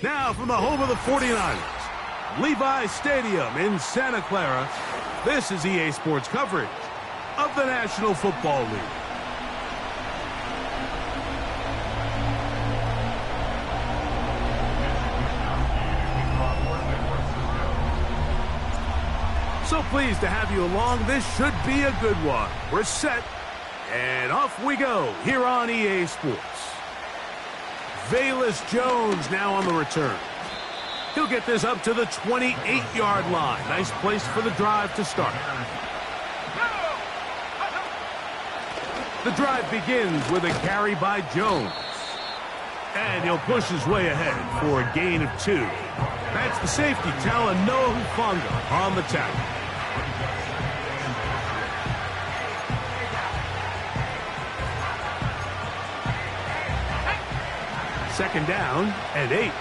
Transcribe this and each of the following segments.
Now from the home of the 49ers, Levi's Stadium in Santa Clara, this is EA Sports coverage of the National Football League. So pleased to have you along. This should be a good one. We're set, and off we go here on EA Sports. Velus Jones now on the return. He'll get this up to the 28-yard line. Nice place for the drive to start. The drive begins with a carry by Jones. And he'll push his way ahead for a gain of 2. That's the safety, Talanoa Hufanga, on the tackle. Second down and 8.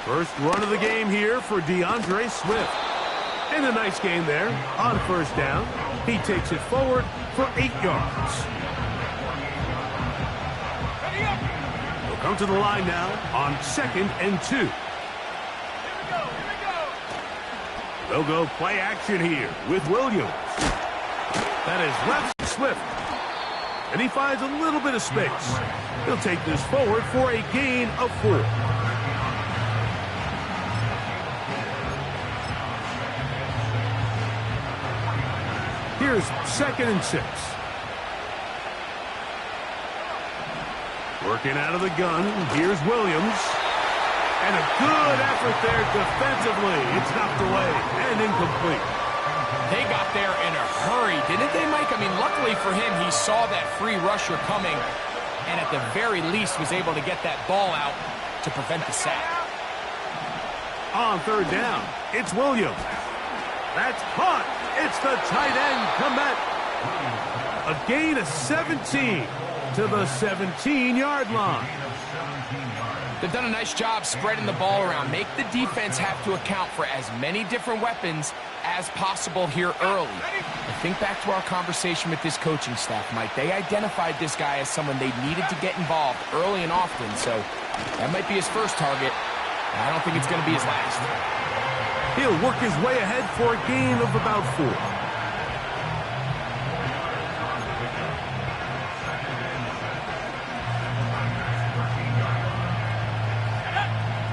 First run of the game here for DeAndre Swift. And a nice gain there on first down. He takes it forward for 8 yards. He'll come to the line now on 2nd and 2. They'll go play action here with Williams. That is left Swift. And he finds a little bit of space. He'll take this forward for a gain of 4. Here's 2nd and 6. Working out of the gun. Here's Williams. And a good effort there defensively. It's knocked away and incomplete. They got there in a hurry, didn't they, Mike? I mean, luckily for him, he saw that free rusher coming and at the very least was able to get that ball out to prevent the sack. On third down, it's Williams. That's caught. It's the tight end, Kmet. A gain of 17 to the 17-yard line. They've done a nice job spreading the ball around. Make the defense have to account for as many different weapons as possible here early. And think back to our conversation with this coaching staff, Mike. They identified this guy as someone they needed to get involved early and often. So that might be his first target. I don't think it's going to be his last. He'll work his way ahead for a gain of about 4.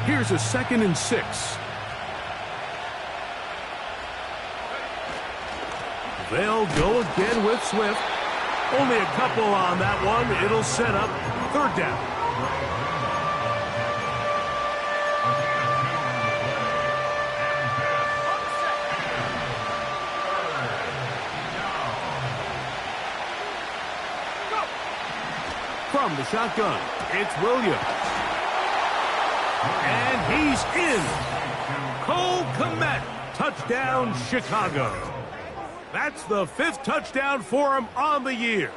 Here's a 2nd and 6. They'll go again with Swift. Only a couple on that one. It'll set up 3rd down. From the shotgun, it's Williams. And he's in. Cole Kmet, touchdown Chicago. That's the 5th touchdown for him on the year.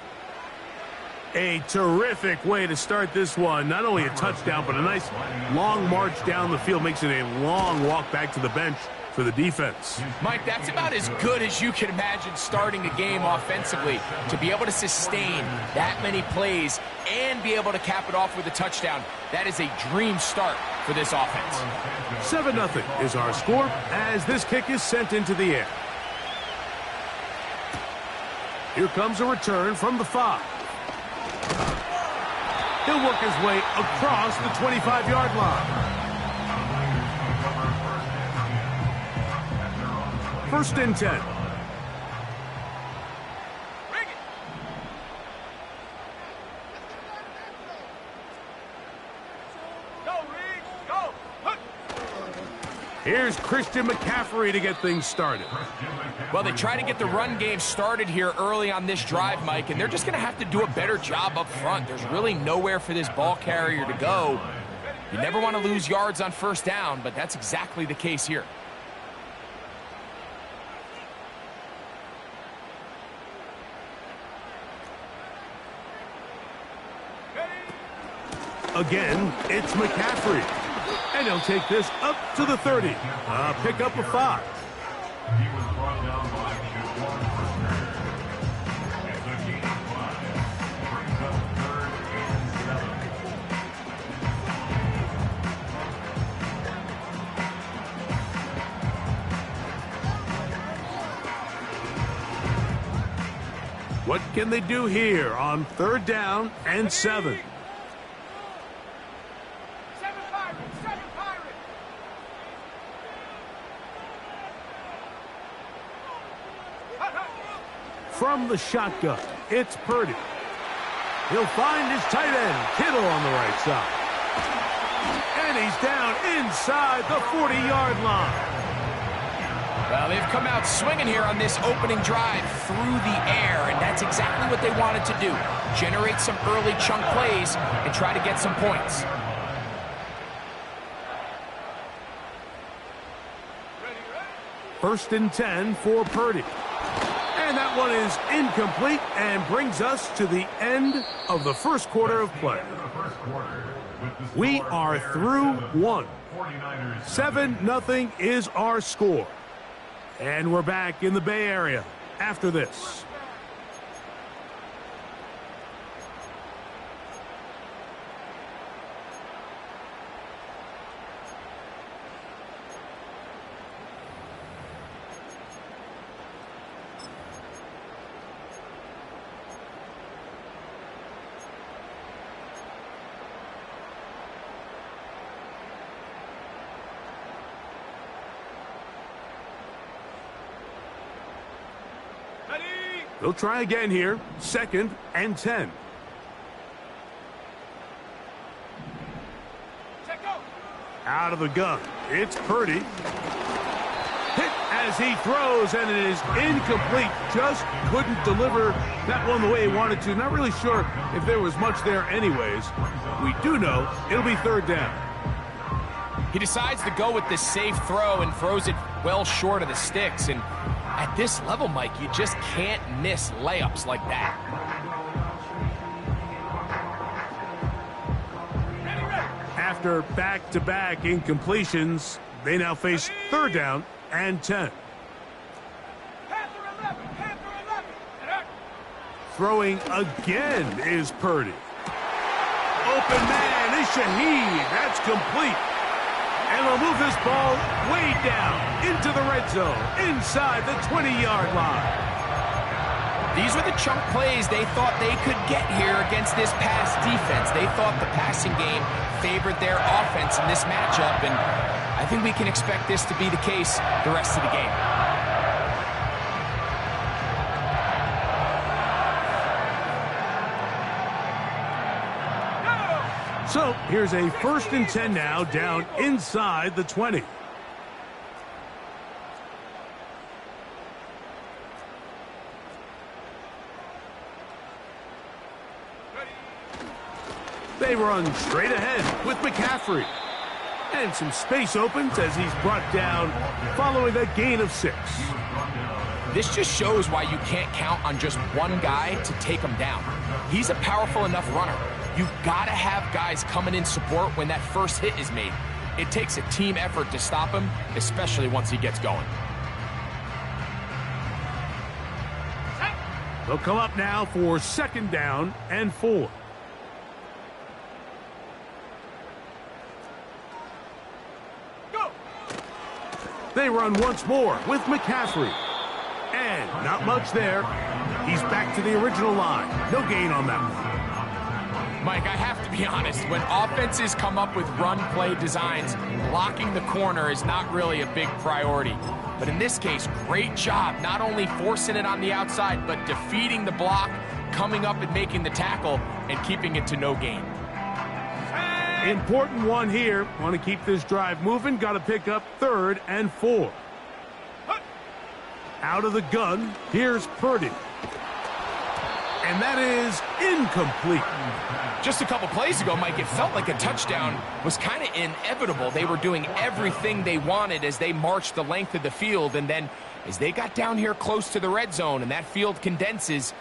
A terrific way to start this one. Not only a touchdown, but a nice long march down the field. Makes it a long walk back to the bench for the defense. Mike, that's about as good as you can imagine starting a game offensively. To be able to sustain that many plays and be able to cap it off with a touchdown, that is a dream start for this offense. 7-0 is our score as this kick is sent into the air. Here comes a return from the 5. He'll work his way across the 25-yard line. 1st and 10. Here's Christian McCaffrey to get things started. Well, they try to get the run game started here early on this drive, Mike, and they're just going to have to do a better job up front. There's really nowhere for this ball carrier to go. You never want to lose yards on first down, but that's exactly the case here. Again, it's McCaffrey. And he'll take this up to the 30. Pick up a 5. What can they do here on 3rd down and 7? From the shotgun, it's Purdy. He'll find his tight end, Kittle, on the right side. And he's down inside the 40-yard line. Well, they've come out swinging here on this opening drive through the air, and that's exactly what they wanted to do. Generate some early chunk plays and try to get some points. First and 10 for Purdy. And that one is incomplete and brings us to the end of the first quarter of play. We are through one. 7-0 is our score. And we're back in the Bay Area after this. They'll try again here. 2nd and 10. Out of the gun. It's Purdy. Hit as he throws, and it is incomplete. Just couldn't deliver that one the way he wanted to. Not really sure if there was much there anyways. We do know it'll be 3rd down. He decides to go with the safe throw and throws it well short of the sticks. And at this level, Mike, you just can't miss layups like that. After back-to-back incompletions, they now face 3rd down and 10. Throwing again is Purdy. Open man is Shaheed. That's complete. And they'll move this ball way down into the red zone, inside the 20-yard line. These were the chunk plays they thought they could get here against this pass defense. They thought the passing game favored their offense in this matchup, and I think we can expect this to be the case the rest of the game. So here's a 1st and 10 now, down inside the 20. They run straight ahead with McCaffrey. And some space opens as he's brought down following a gain of 6. This just shows why you can't count on just one guy to take him down. He's a powerful enough runner. You've got to have guys coming in support when that first hit is made. It takes a team effort to stop him, especially once he gets going. They'll come up now for 2nd down and 4. Go! They run once more with McCaffrey. And not much there. He's back to the original line. No gain on that one. Mike, I have to be honest, when offenses come up with run-play designs, blocking the corner is not really a big priority. But in this case, great job not only forcing it on the outside, but defeating the block, coming up and making the tackle, and keeping it to no gain. Important one here. Want to keep this drive moving. Got to pick up 3rd and 4. Out of the gun, here's Purdy. And that is incomplete. Just a couple plays ago, Mike, it felt like a touchdown was kind of inevitable. They were doing everything they wanted as they marched the length of the field, and then as they got down here close to the red zone and that field condenses,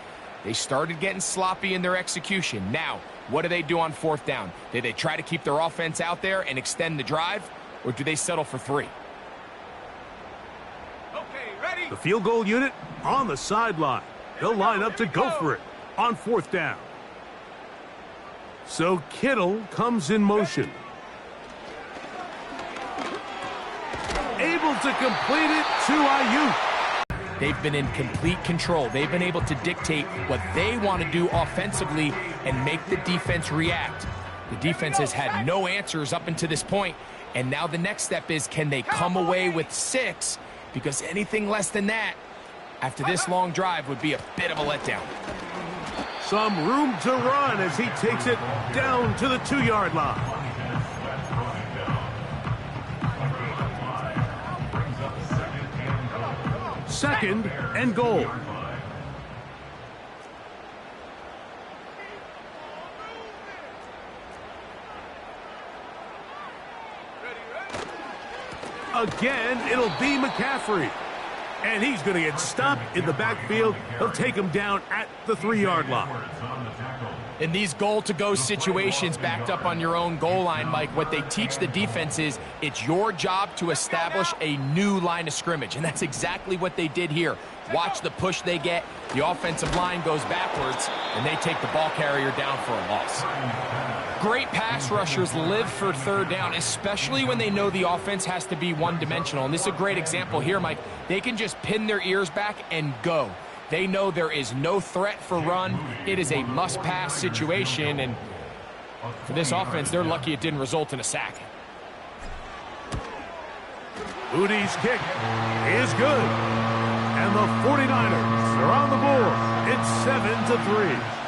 they started getting sloppy in their execution. Now, what do they do on 4th down? Do they try to keep their offense out there and extend the drive, or do they settle for 3? Okay, ready? The field goal unit on the sideline. They'll line up to go for it on 4th down. So Kittle comes in motion. Able to complete it to Ayuk. they've been in complete control. They've been able to dictate what they want to do offensively and make the defense react. The defense has had no answers up until this point, and now the next step is, can they come away with 6? Because anything less than that, after this long drive, would be a bit of a letdown. Some room to run as he takes it down to the 2-yard line. Second and goal. Again, it'll be McCaffrey. And he's going to get stopped in the backfield. He'll take him down at the 3-yard line. In these goal-to-go situations backed up on your own goal line, Mike, what they teach the defense is it's your job to establish a new line of scrimmage, and that's exactly what they did here. Watch the push they get. The offensive line goes backwards, and they take the ball carrier down for a loss. Great pass rushers live for third down, especially when they know the offense has to be one-dimensional, and this is a great example here, Mike. They can just pin their ears back and go. They know there is no threat for run. It is a must-pass situation, and for this offense, they're lucky it didn't result in a sack. Udi's kick is good, and the 49ers are on the board. It's 7-3.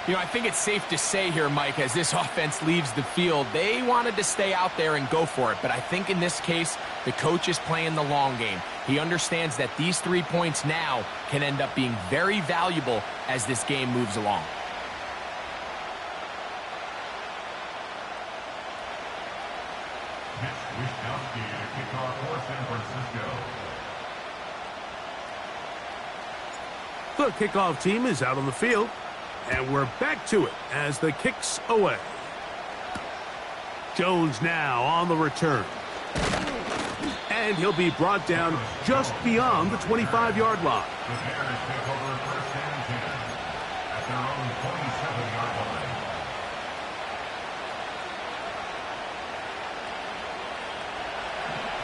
You know, I think it's safe to say here, Mike, as this offense leaves the field, they wanted to stay out there and go for it. But I think in this case, the coach is playing the long game. He understands that these 3 points now can end up being very valuable as this game moves along. The kickoff team is out on the field. And we're back to it as the kick's away. Jones now on the return. And he'll be brought down just beyond the 25-yard line.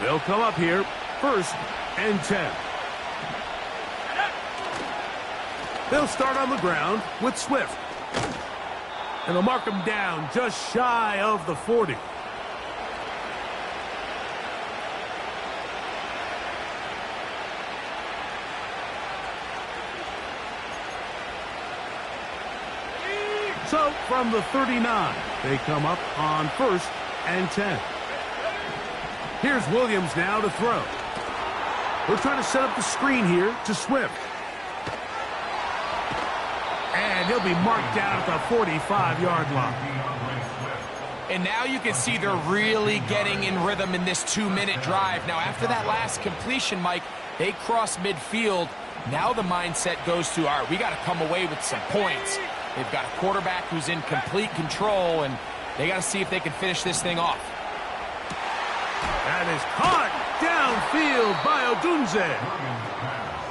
They'll come up here, 1st and 10. They'll start on the ground with Swift. And they'll mark him down just shy of the 40. So from the 39, they come up on 1st and 10. Here's Williams now to throw. We're trying to set up the screen here to Swift. And he'll be marked down at the 45-yard line. And now you can see they're really getting in rhythm in this 2-minute drive. Now, after that last completion, Mike, they cross midfield. Now the mindset goes to, all right, we got to come away with some points. They've got a quarterback who's in complete control, and they got to see if they can finish this thing off. That is caught downfield by Odunze.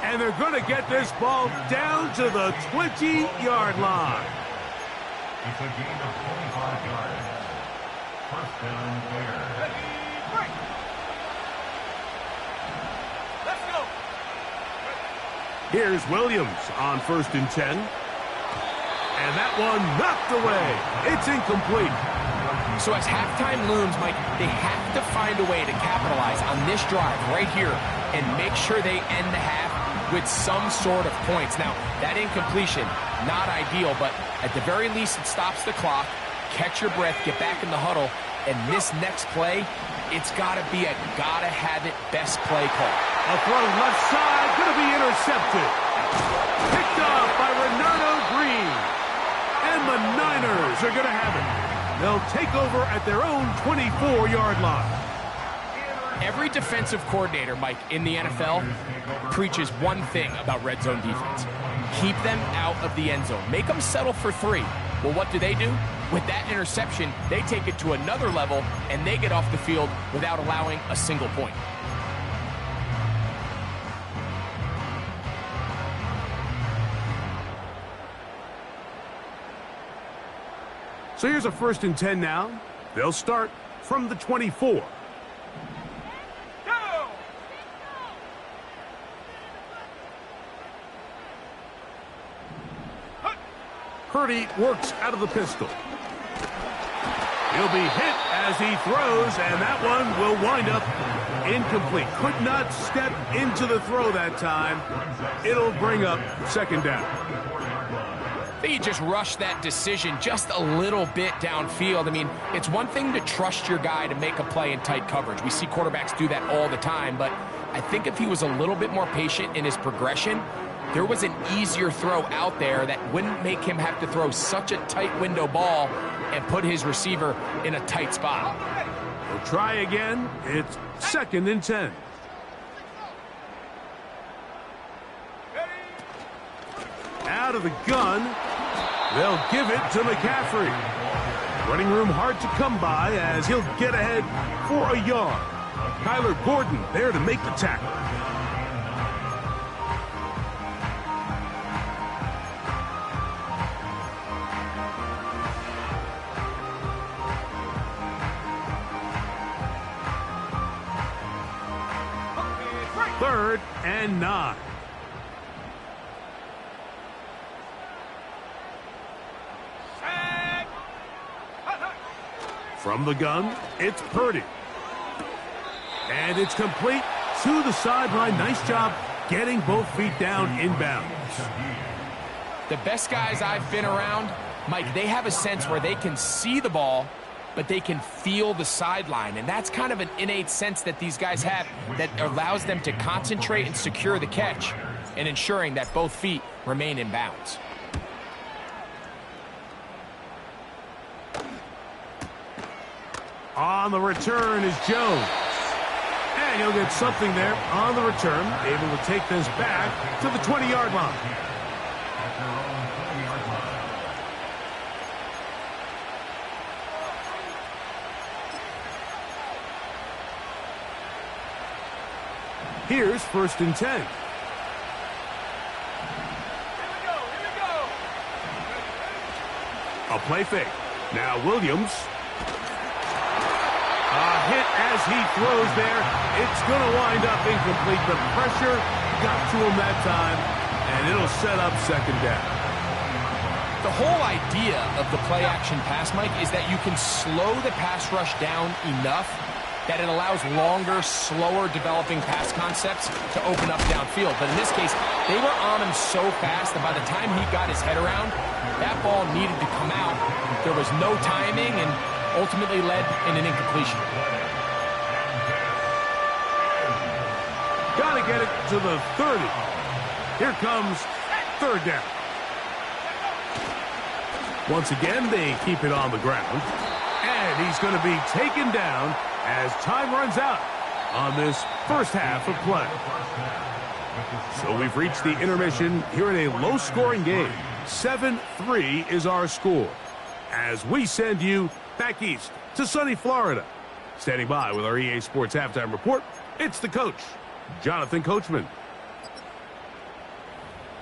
And they're going to get this ball down to the 20-yard line. It's a gain of 25 yards. 1st down there. Let's go. Here's Williams on 1st and 10. And that one knocked away. It's incomplete. So as halftime looms, Mike, they have to find a way to capitalize on this drive right here and make sure they end the half with some sort of points. Now, that incompletion, not ideal, but at the very least, it stops the clock. Catch your breath, get back in the huddle, and this next play, it's got to be a gotta-have-it best play call. A throw left side, going to be intercepted. Picked off by Renato Green. And the Niners are going to have it. They'll take over at their own 24-yard line. Every defensive coordinator, Mike, in the NFL preaches one thing about red zone defense. Keep them out of the end zone. Make them settle for 3. Well, what do? With that interception, they take it to another level, and they get off the field without allowing a single point. So here's a 1st and 10 now. They'll start from the 24. Purdy works out of the pistol. He'll be hit as he throws, and that one will wind up incomplete. Could not step into the throw that time. It'll bring up second down. I think he just rushed that decision just a little bit downfield. I mean, it's one thing to trust your guy to make a play in tight coverage. We see quarterbacks do that all the time, but I think if he was a little bit more patient in his progression, there was an easier throw out there that wouldn't make him have to throw such a tight window ball and put his receiver in a tight spot. We'll try again. It's 2nd and 10. Out of the gun. They'll give it to McCaffrey. Running room hard to come by as he'll get ahead for a yard. Kyler Gordon there to make the tackle. Third and 9. From the gun, it's Purdy. And it's complete to the sideline. Nice job getting both feet down inbounds. The best guys I've been around, Mike, they have a sense where they can see the ball, but they can feel the sideline. And that's kind of an innate sense that these guys have that allows them to concentrate and secure the catch and ensuring that both feet remain in bounds. On the return is Jones. And he'll get something there on the return, able to take this back to the 20-yard line. Here's 1st and 10. A play fake. Now Williams. A hit as he throws there. It's going to wind up incomplete. The pressure got to him that time, and it'll set up second down. The whole idea of the play-action pass, Mike, is that you can slow the pass rush down enough that it allows longer, slower developing pass concepts to open up downfield. But in this case, they were on him so fast that by the time he got his head around, that ball needed to come out. There was no timing and ultimately led in an incompletion. Got to get it to the 30. Here comes third down. Once again, they keep it on the ground. And he's going to be taken down as time runs out on this first half of play. So we've reached the intermission here in a low-scoring game. 7-3 is our score as we send you back east to sunny Florida. Standing by with our EA Sports Halftime Report, it's the coach, Jonathan Coachman.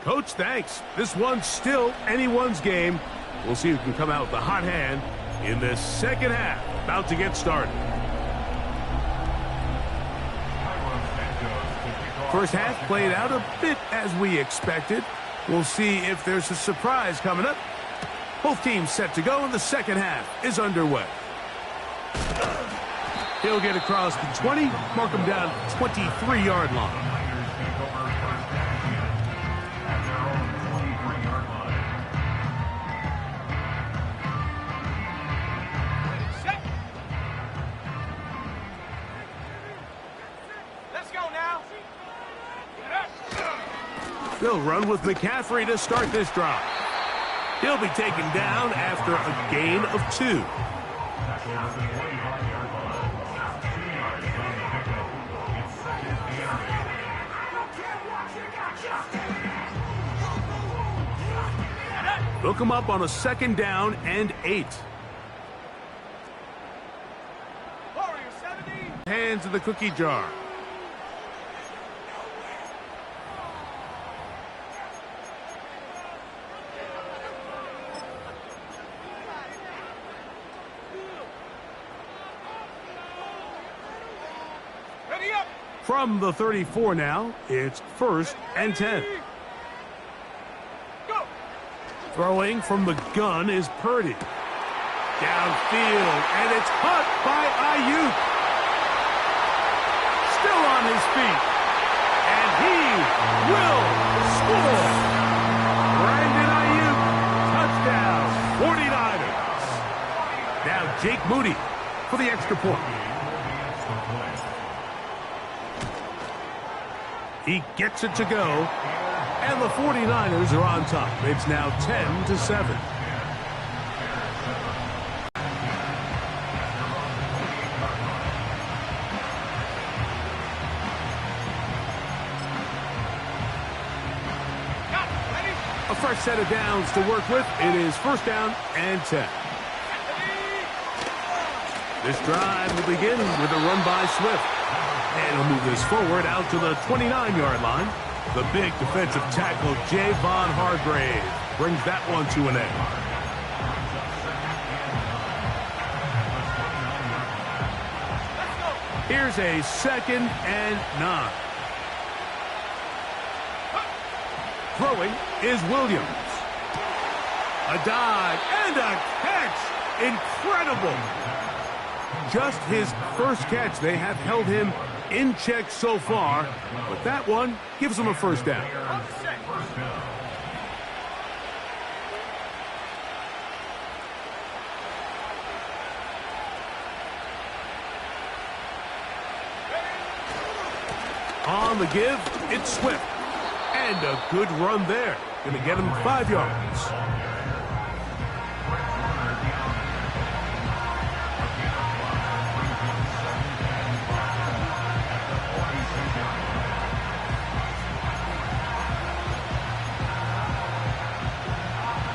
Coach, thanks. This one's still anyone's game. We'll see who can come out with the hot hand in this second half. About to get started. First half played out a bit as we expected. We'll see if there's a surprise coming up. Both teams set to go, and the second half is underway. He'll get across the 20, mark him down 23-yard line. They'll run with McCaffrey to start this drive. He'll be taken down after a gain of 2. Look him up on a 2nd down and 8. Hands in the cookie jar. From the 34 now, it's 1st and 10. Throwing from the gun is Purdy. Downfield, and it's caught by Ayuk. Still on his feet, and he will score. Brandon Ayuk, touchdown, 49ers. Now Jake Moody for the extra point. He gets it to go, and the 49ers are on top. It's now 10-7. A fresh set of downs to work with. It is first down and 10. This drive will begin with a run by Swift. And he'll move this forward out to the 29-yard line. The big defensive tackle, Javon Hargrave, brings that one to an end. Here's a 2nd and 9. Throwing is Williams. A dive and a catch. Incredible. Just his first catch. They have held him in check so far, but that one gives him a first down. On the give, it's Swift. And a good run there. Going to get him 5 yards.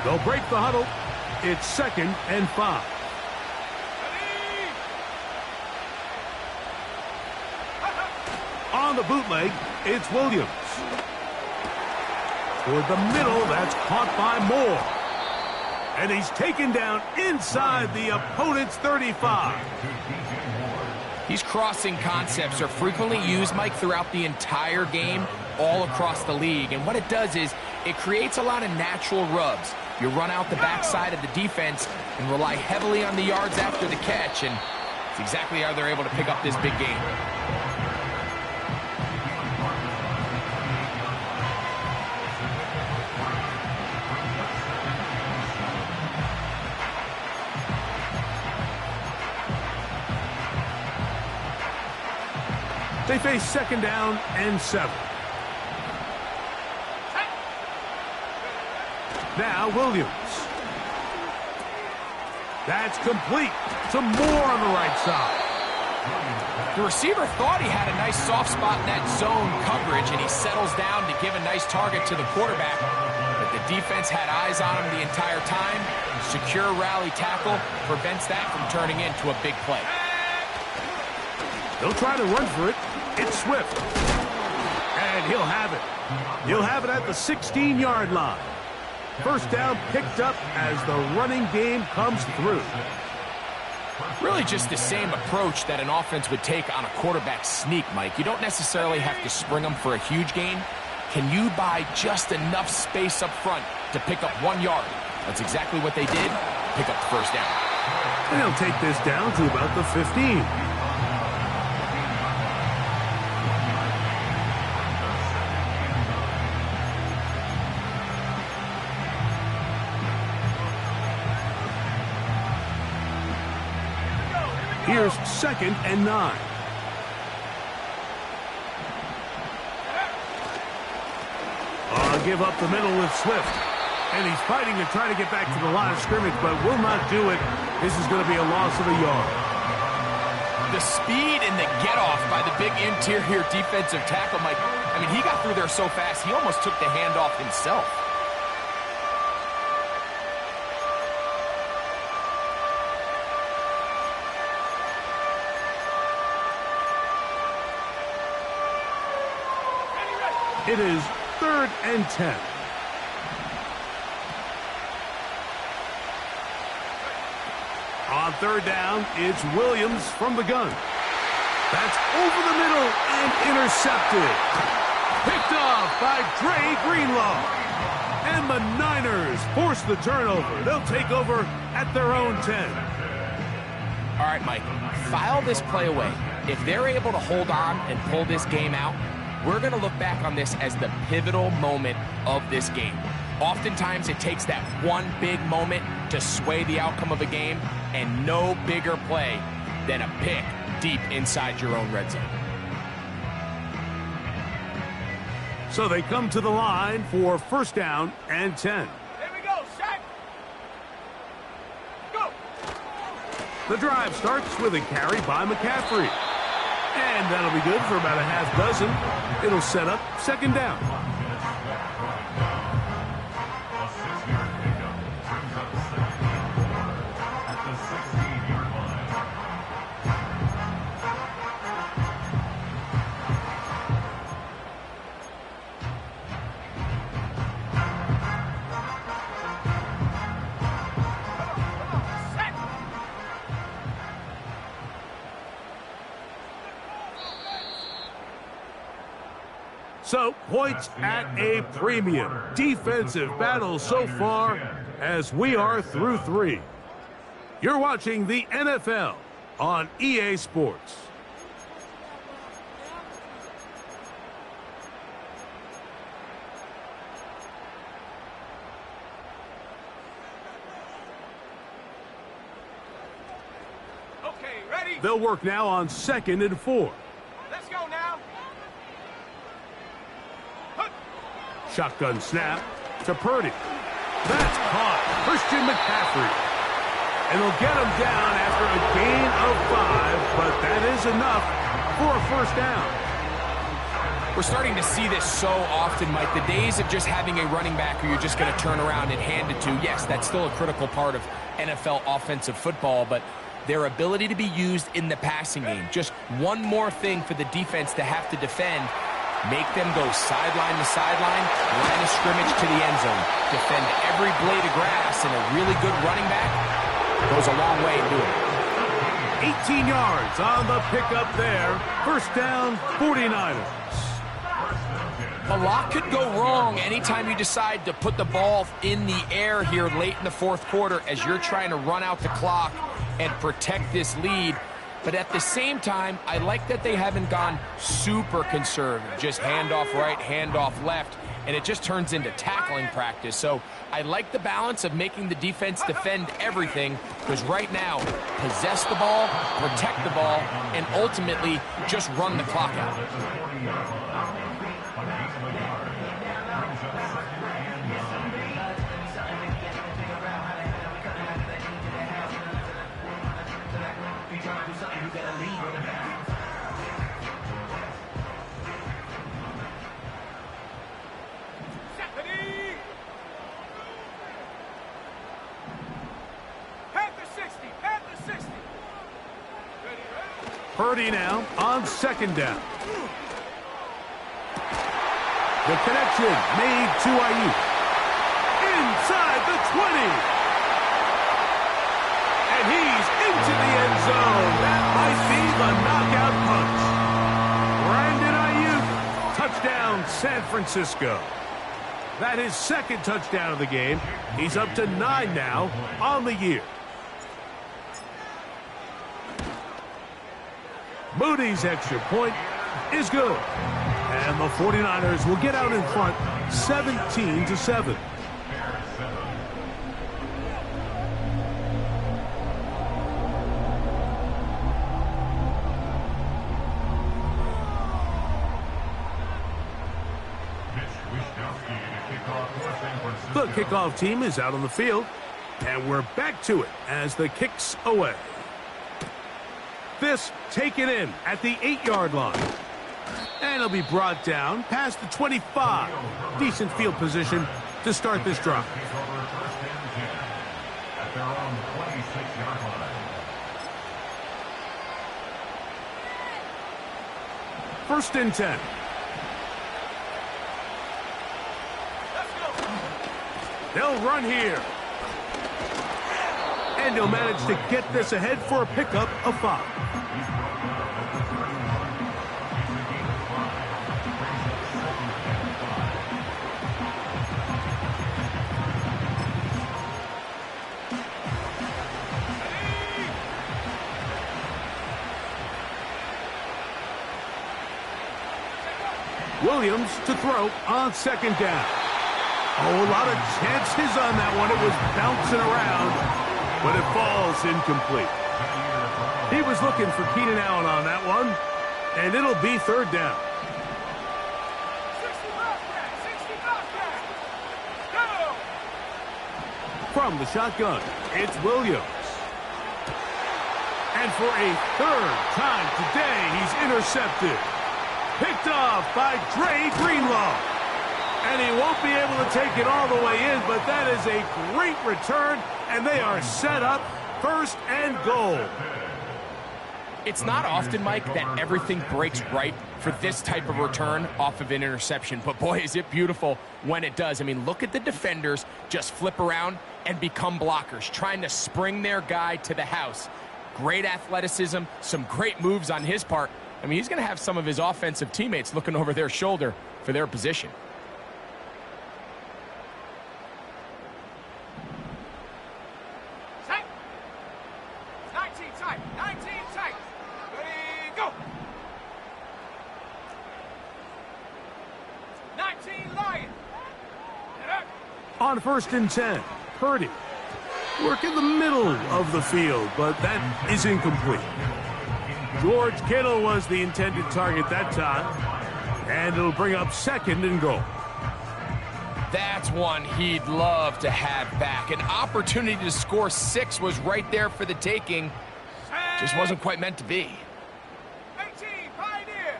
They'll break the huddle. It's 2nd and 5. On the bootleg, it's Williams. Toward the middle, that's caught by Moore. And he's taken down inside the opponent's 35. These crossing concepts are frequently used, Mike, throughout the entire game, all across the league. And what it does is it creates a lot of natural rubs. You run out the backside of the defense and rely heavily on the yards after the catch, and it's exactly how they're able to pick up this big game. They face 2nd down and 7. Now Williams. That's complete to Moore on the right side. The receiver thought he had a nice soft spot in that zone coverage, and he settles down to give a nice target to the quarterback. But the defense had eyes on him the entire time. Secure rally tackle prevents that from turning into a big play. They'll try to run for it. It's Swift. And he'll have it. He'll have it at the 16-yard line. First down picked up as the running game comes through. Really just the same approach that an offense would take on a quarterback sneak, Mike. You don't necessarily have to spring them for a huge gain. Can you buy just enough space up front to pick up 1 yard? That's exactly what they did. Pick up the first down. And they'll take this down to about the 15. Here's 2nd and 9. Give up the middle with Swift. And he's fighting to try to get back to the line of scrimmage, but will not do it. This is going to be a loss of a yard. The speed and the get-off by the big interior defensive tackle, Mike. I mean, he got through there so fast, he almost took the handoff himself. It is 3rd and 10. On 3rd down, it's Williams from the gun. That's over the middle and intercepted. Picked off by Dre Greenlaw. And the Niners force the turnover. They'll take over at their own 10. All right, Mike, file this play away. If they're able to hold on and pull this game out, we're going to look back on this as the pivotal moment of this game. Oftentimes, it takes that one big moment to sway the outcome of a game, and no bigger play than a pick deep inside your own red zone. So they come to the line for first down and 10. Here we go, Shaq. Go. The drive starts with a carry by McCaffrey. And that'll be good for about a half dozen. It'll set up second down. So, points at a premium. Defensive battle so far as we are through 3. You're watching the NFL on EA Sports. Okay, ready? They'll work now on 2nd and 4. Let's go now. Shotgun snap to Purdy. That's caught. Christian McCaffrey. And they'll get him down after a gain of 5, but that is enough for a first down. We're starting to see this so often, Mike. The days of just having a running back who you're just going to turn around and hand it to, yes, that's still a critical part of NFL offensive football, but their ability to be used in the passing game. Just one more thing for the defense to have to defend. Make them go sideline to sideline, line of scrimmage to the end zone. Defend every blade of grass, and a really good running back goes a long way in doing it. 18 yards on the pickup there. First down, 49ers. A lot could go wrong anytime you decide to put the ball in the air here late in the fourth quarter as you're trying to run out the clock and protect this lead. But at the same time, I like that they haven't gone super conservative. Just handoff right, handoff left, and it just turns into tackling practice. So I like the balance of making the defense defend everything, because right now, possess the ball, protect the ball, and ultimately just run the clock out. Purdy now on 2nd down. The connection made to Ayuk. Inside the 20. And he's into the end zone. That might be the knockout punch. Brandon Ayuk, touchdown San Francisco. That is 2nd touchdown of the game. He's up to 9 now on the year. Moody's extra point is good. And the 49ers will get out in front 17-7. The kickoff team is out on the field, and we're back to it as the kick's away. This taken in at the 8-yard line. And it'll be brought down past the 25. Decent field position to start this drive. First and 10. They'll run here. And he'll manage to get this ahead for a pickup of 5. Williams to throw on second down. Oh, a lot of chances on that one. It was bouncing around, but it falls incomplete. He was looking for Keenan Allen on that one, and it'll be third down. 65 back. Go! From the shotgun, it's Williams. And for a third time today, he's intercepted. Picked off by Dre Greenlaw. And he won't be able to take it all the way in, but that is a great return, and they are set up first and goal. It's not often, Mike, that everything breaks right for this type of return off of an interception. But, boy, is it beautiful when it does. I mean, look at the defenders just flip around and become blockers, trying to spring their guy to the house. Great athleticism, some great moves on his part. I mean, he's going to have some of his offensive teammates looking over their shoulder for their position. Tight. 19 tight. 19 tight. Ready, go. 19 Lion. Get up. On first and 10, Purdy. Work in the middle of the field, but that is incomplete. George Kittle was the intended target that time, and it'll bring up second and goal. That's one he'd love to have back. An opportunity to score 6 was right there for the taking. Just wasn't quite meant to be. 18 Pioneer.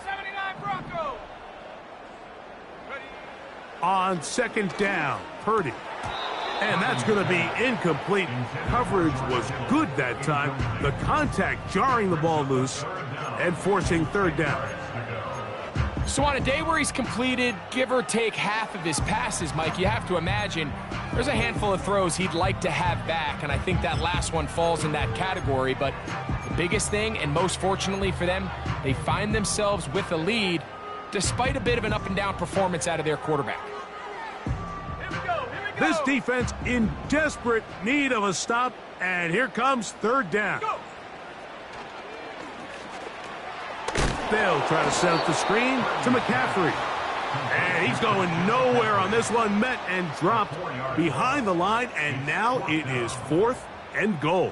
79 Bronco. Ready. On second down, Purdy. And that's going to be incomplete. Coverage was good that time. The contact jarring the ball loose and forcing third down. So on a day where he's completed, give or take half of his passes, Mike, you have to imagine there's a handful of throws he'd like to have back, and I think that last one falls in that category. But the biggest thing, and most fortunately for them, they find themselves with a lead despite a bit of an up-and-down performance out of their quarterback. Here we go. This defense in desperate need of a stop, and here comes third down. Go. They'll try to set up the screen to McCaffrey. And he's going nowhere on this one. Met and dropped behind the line, and now it is fourth and goal.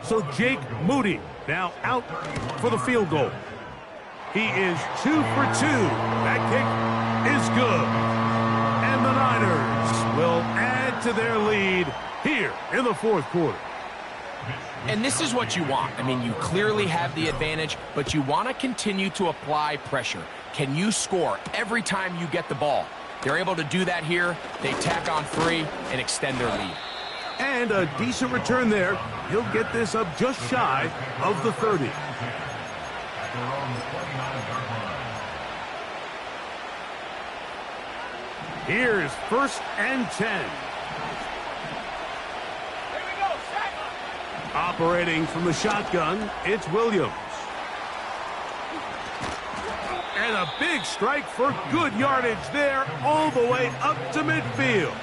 So Jake Moody now out for the field goal. He is 2 for 2. That kick is good. And the Niners will add to their lead here in the fourth quarter. And this is what you want. I mean, you clearly have the advantage, but you want to continue to apply pressure. Can you score every time you get the ball? They're able to do that here. They tack on 3 and extend their lead. And a decent return there. He'll get this up just shy of the 30. Here's first and 10. Operating from the shotgun, it's Williams. And a big strike for good yardage there, all the way up to midfield.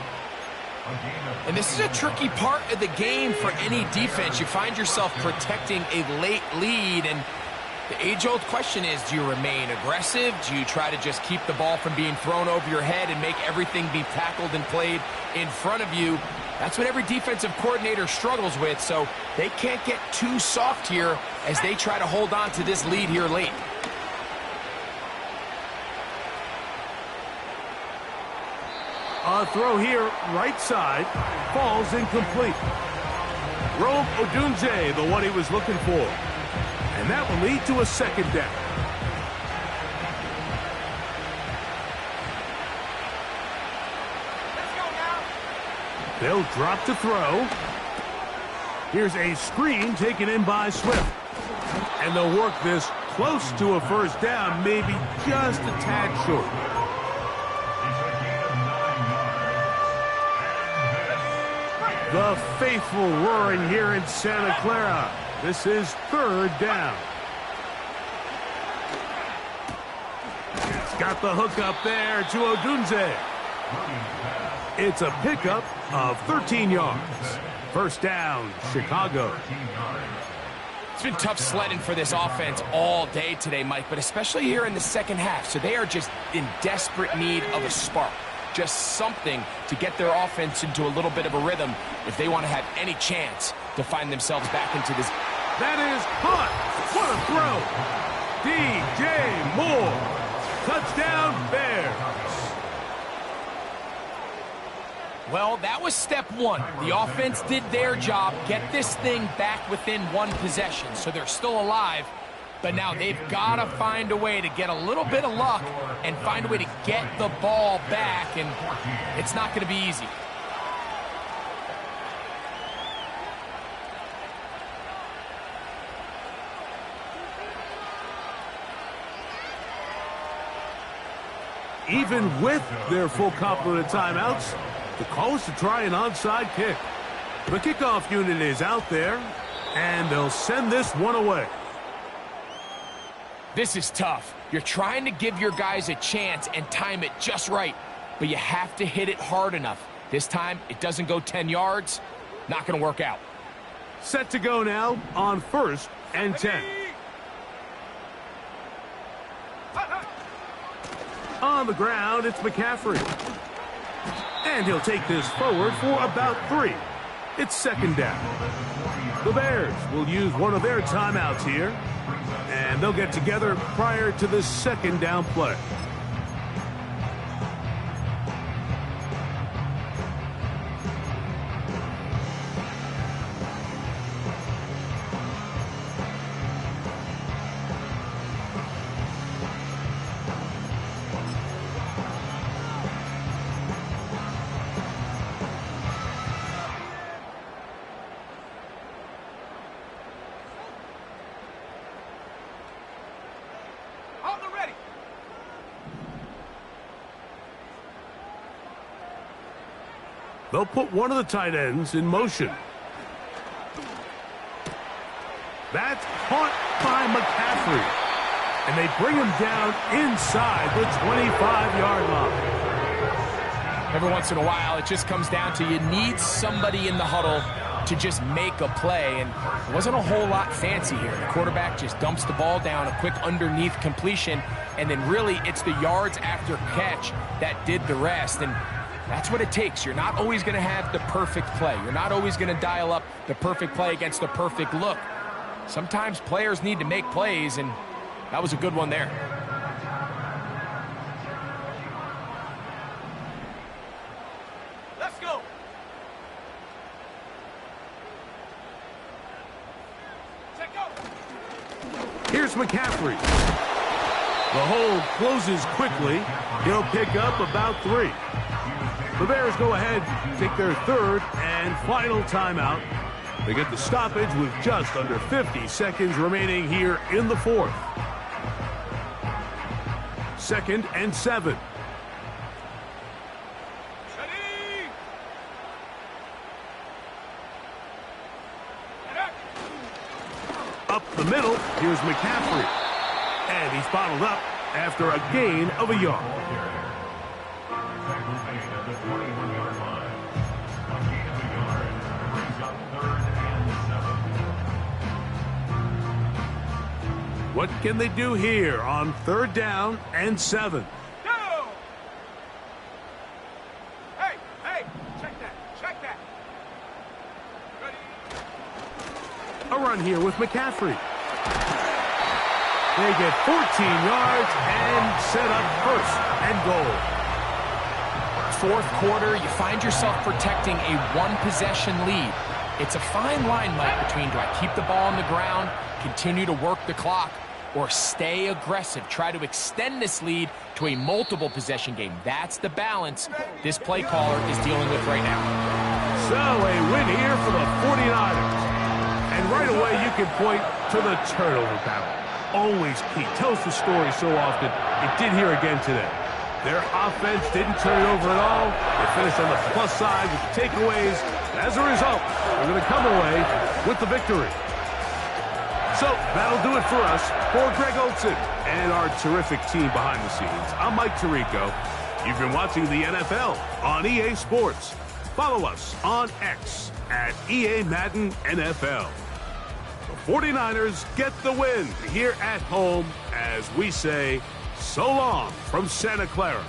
And this is a tricky part of the game for any defense. You find yourself protecting a late lead, and the age-old question is, do you remain aggressive? Do you try to just keep the ball from being thrown over your head and make everything be tackled and played in front of you? That's what every defensive coordinator struggles with, so they can't get too soft here as they try to hold on to this lead here late. A throw here, right side, falls incomplete. Rome Odunze, the one he was looking for. And that will lead to a second down. They'll drop to throw. Here's a screen taken in by Swift. And they'll work this close to a first down, maybe just a tad short. The faithful roaring here in Santa Clara. This is third down. It's got the hook up there to Odunze. It's a pickup of 13 yards. First down, Chicago. been tough sledding for this offense all day today, Mike, but especially here in the second half. So they are just in desperate need of a spark. Just something to get their offense into a little bit of a rhythm if they want to have any chance to find themselves back into this. That is caught. What a throw. DJ Moore. Touchdown, Bears. Well, that was step one. The offense did their job, get this thing back within one possession. So they're still alive, but now they've got to find a way to get a little bit of luck and find a way to get the ball back, and it's not going to be easy. Even with their full complement of timeouts, the call is to try an onside kick. The kickoff unit is out there, and they'll send this one away. This is tough. You're trying to give your guys a chance and time it just right, but you have to hit it hard enough. This time, it doesn't go 10 yards. Not going to work out. Set to go now on 1st and 10. On the ground, it's McCaffrey. And he'll take this forward for about 3. It's 2nd down. The Bears will use one of their timeouts here, and they'll get together prior to the 2nd down play. They'll put one of the tight ends in motion. That's caught by McCaffrey. And they bring him down inside the 25-yard line. Every once in a while, it just comes down to you need somebody in the huddle to just make a play. And it wasn't a whole lot fancy here. The quarterback just dumps the ball down, a quick underneath completion, and then really it's the yards after catch that did the rest. And that's what it takes. You're not always going to have the perfect play. You're not always going to dial up the perfect play against the perfect look. Sometimes players need to make plays, and that was a good one there. Let's go. Check go. Here's McCaffrey. The hole closes quickly. He'll pick up about 3. The Bears go ahead, take their 3rd and final timeout. They get the stoppage with just under 50 seconds remaining here in the 4th. 2nd and 7. Ready. Up the middle, here's McCaffrey. And he's bottled up after a gain of a yard. What can they do here on 3rd down and 7? Go. Hey, check that. Ready. A run here with McCaffrey. They get 14 yards and set up 1st and goal. 4th quarter, you find yourself protecting a one-possession lead. It's a fine line, Mike, between do I keep the ball on the ground, continue to work the clock, or stay aggressive, try to extend this lead to a multiple possession game. That's the balance this play caller is dealing with right now. So a win here for the 49ers. And right away you can point to the turnover battle. Always key. Tells the story so often. It did here again today. Their offense didn't turn it over at all. They finished on the plus side with the takeaways. As a result, they're going to come away with the victory. So that'll do it for us. For Greg Olsen and our terrific team behind the scenes, I'm Mike Tirico. You've been watching the NFL on EA Sports. Follow us on X at EA Madden NFL. 49ers get the win here at home as we say so long from Santa Clara.